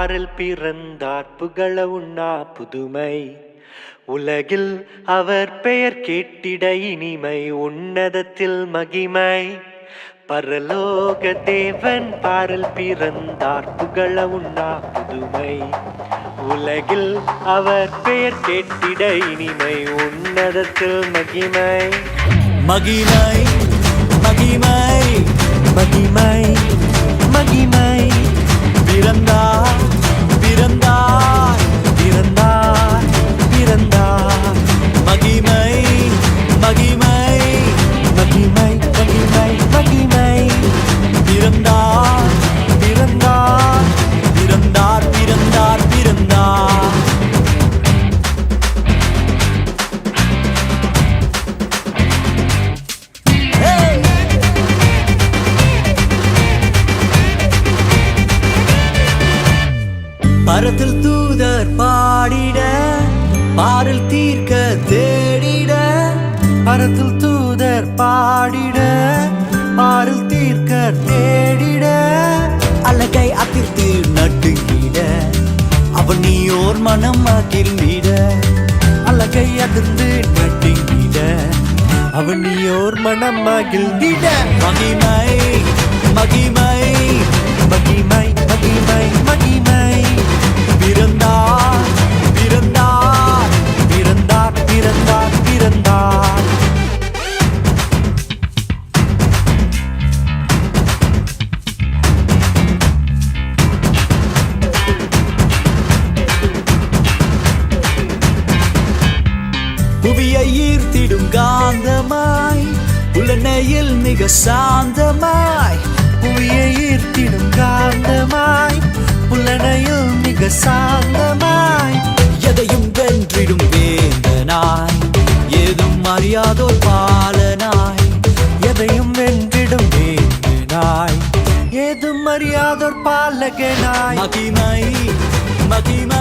பாரில் பிறந்தார் புகழ உண்ணா புதுமை உலகில் அவர் பெயர் கேட்டிட இனிமை உன்னதத்தில் மகிமை பரலோக தேவன் பாரில் பிறந்தார் புகழ உண்ணா புதுமை உலகில் அவர் பெயர் கேட்டிட இனிமை உன்னதத்தில் மகிமை மகிமை மகிமை மகிமை மகிமை பிறந்தார் பிறந்தார் பிறந்தார் பிறந்தார் மகிமை மகிமை மகிமை மகிமை மகிமை பிறந்தார் பிறந்தார் பிறந்தார் பிறந்தார் பிறந்தார் பரத்தில் தூதர் பாடிட பாரில் தீர்க்க தேடிட பரத்தில் தூதர் பாடிட பாரில் தீர்க்க தேடிட அழகை அதிர்த்து நட்டுங்கிட அவன் நீயோர் மனம் மகிழ்ந்திட அழகை அதிர்ந்து நட்டுங்கிட அவன் நீயோர் மனம் மகிழ்ந்திட மகிமை மகிமை மகிமை மகிமை மகிமை பிறந்தார் பிறந்தார் பிறந்தார் பிறந்தார் பிறந்தார் புவியை ஈர்த்திடும் காந்தமாய் உலனையில் மிக சாந்தமாய் புவியை ஈர்த்திடும் காந்தமாய் புலனையில் மிக சாந்தமாய் எதையும் வென்றிடும் வேந்தனாய் ஏதும் அறியாதோர் பாலனாய் எதையும் வென்றிடும் வேந்தனாய் ஏதும் அறியாதோர் பாலகனாய் மகிமை மகிமை